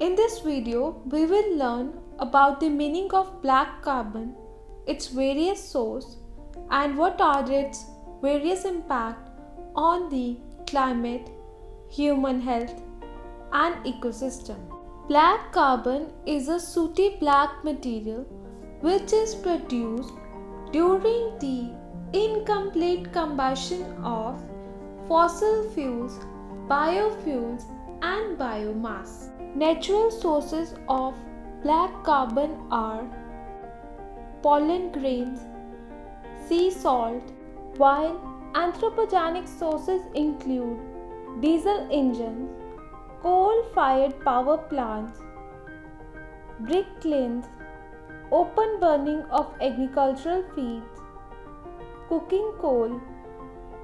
In this video, we will learn about the meaning of black carbon, its various sources, and what are its various impacts on the climate, human health, and ecosystem. Black carbon is a sooty black material which is produced during the incomplete combustion of fossil fuels, biofuels, and biomass. Natural sources of black carbon are pollen grains, sea salt, while anthropogenic sources include diesel engines, coal-fired power plants, brick kilns, open burning of agricultural fields, cooking coal,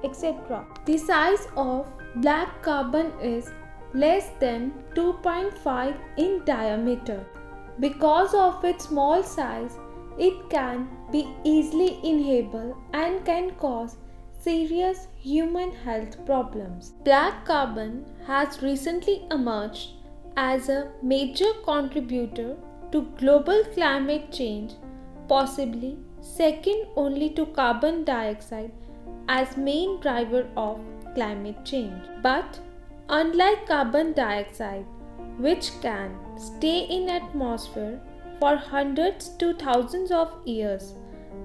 etc. The size of black carbon is less than 2.5 in diameter. Because of its small size, it can be easily inhalable and can cause serious human health problems. Black carbon has recently emerged as a major contributor to global climate change, possibly second only to carbon dioxide as main driver of climate change. But unlike carbon dioxide, which can stay in atmosphere for hundreds to thousands of years,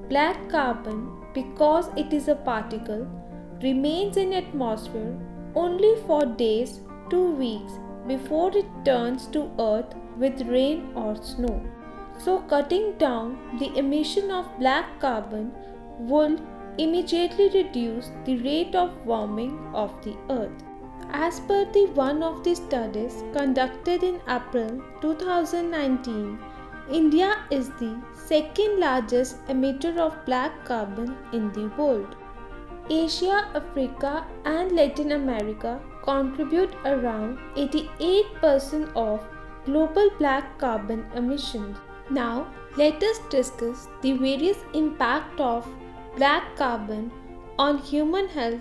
black carbon, because it is a particle, remains in atmosphere only for days to weeks before it turns to earth with rain or snow. So cutting down the emission of black carbon will immediately reduce the rate of warming of the earth. As per the one of the studies conducted in April 2019, India is the second largest emitter of black carbon in the world. Asia, Africa, and Latin America contribute around 88% of global black carbon emissions. Now, let us discuss the various impacts of black carbon on human health,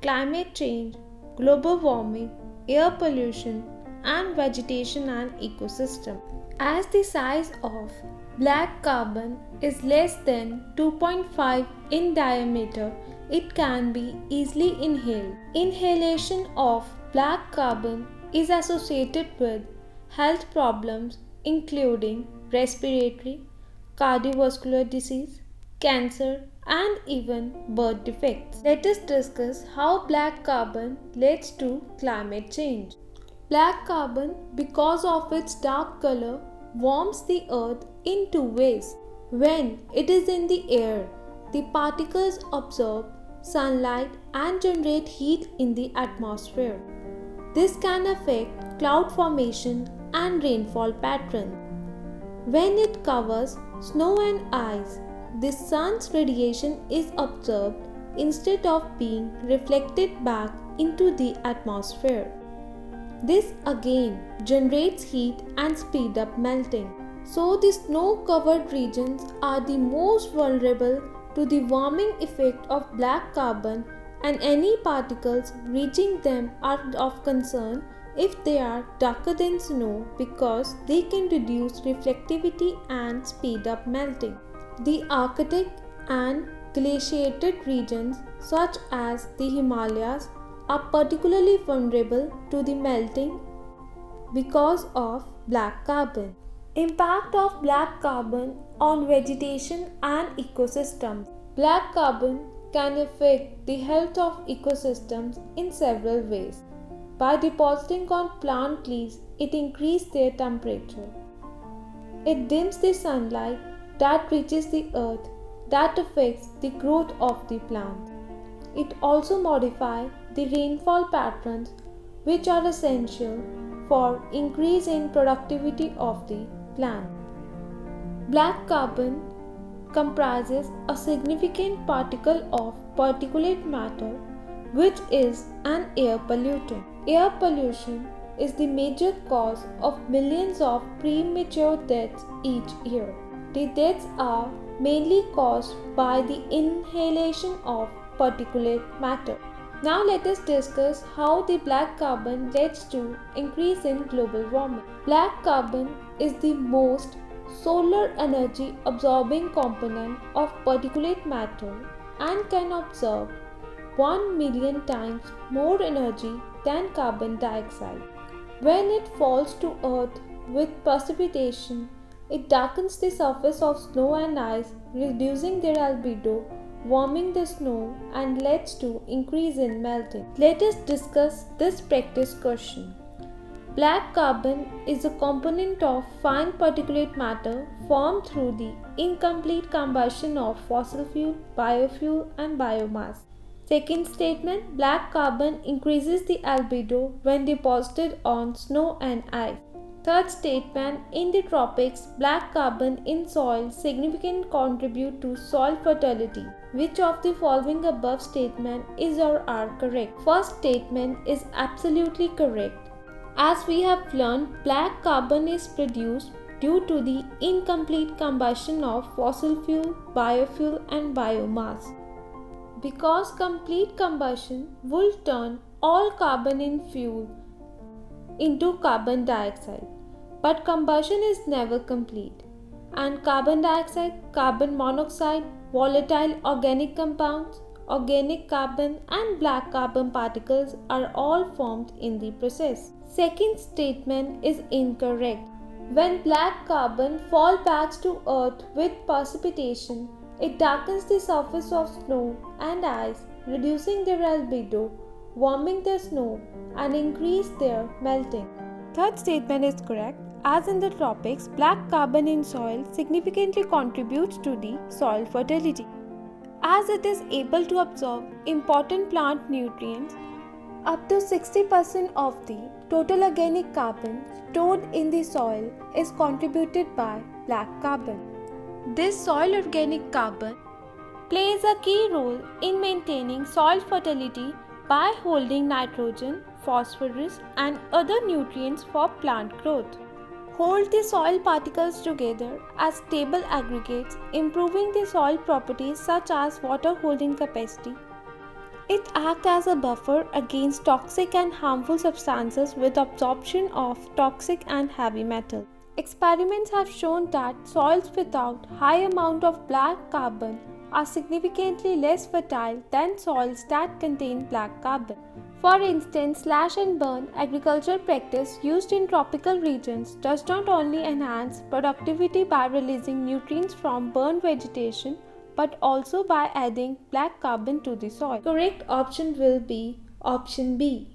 climate change, global warming, air pollution, and vegetation and ecosystem. As the size of black carbon is less than 2.5 in diameter, it can be easily inhaled. Inhalation of black carbon is associated with health problems including respiratory, cardiovascular disease, cancer, and even birth defects. Let us discuss how black carbon leads to climate change. Black carbon, because of its dark color, warms the earth in two ways. When it is in the air, the particles absorb sunlight and generate heat in the atmosphere. This can affect cloud formation and rainfall patterns. When it covers snow and ice, the sun's radiation is absorbed instead of being reflected back into the atmosphere. This again generates heat and speed up melting. So the snow-covered regions are the most vulnerable to the warming effect of black carbon, and any particles reaching them are of concern if they are darker than snow because they can reduce reflectivity and speed up melting. The Arctic and glaciated regions such as the Himalayas are particularly vulnerable to the melting because of black carbon. Impact of black carbon on vegetation and ecosystems. Black carbon can affect the health of ecosystems in several ways. By depositing on plant leaves, it increases their temperature. It dims the sunlight that reaches the earth, that affects the growth of the plant. It also modifies the rainfall patterns, which are essential for increase in productivity of the plant. Black carbon comprises a significant particle of particulate matter, which is an air pollutant. Air pollution is the major cause of millions of premature deaths each year. The deaths are mainly caused by the inhalation of particulate matter. Now let us discuss how the black carbon leads to increase in global warming. Black carbon is the most solar energy absorbing component of particulate matter and can absorb 1 million times more energy than carbon dioxide. When it falls to earth with precipitation, it darkens the surface of snow and ice, reducing their albedo, warming the snow, and leads to increase in melting. Let us discuss this practice question. Black carbon is a component of fine particulate matter formed through the incomplete combustion of fossil fuel, biofuel, and biomass. Second statement, black carbon increases the albedo when deposited on snow and ice. Third statement, in the tropics, black carbon in soil significantly contribute to soil fertility. Which of the following above statement is or are correct? First statement is absolutely correct. As we have learned, black carbon is produced due to the incomplete combustion of fossil fuel, biofuel, and biomass. Because complete combustion will turn all carbon in fuel into carbon dioxide. But combustion is never complete, and carbon dioxide, carbon monoxide, volatile organic compounds, organic carbon, and black carbon particles are all formed in the process. Second statement is incorrect. When black carbon falls back to earth with precipitation, it darkens the surface of snow and ice, reducing their albedo, warming the snow, and increase their melting. Third statement is correct. As in the tropics, black carbon in soil significantly contributes to the soil fertility. As it is able to absorb important plant nutrients, up to 60% of the total organic carbon stored in the soil is contributed by black carbon. This soil organic carbon plays a key role in maintaining soil fertility by holding nitrogen, phosphorus, and other nutrients for plant growth. Hold the soil particles together as stable aggregates, improving the soil properties such as water holding capacity. It acts as a buffer against toxic and harmful substances with absorption of toxic and heavy metals. Experiments have shown that soils without high amount of black carbon are significantly less fertile than soils that contain black carbon. For instance, slash and burn agricultural practice used in tropical regions does not only enhance productivity by releasing nutrients from burned vegetation, but also by adding black carbon to the soil. Correct option will be option B.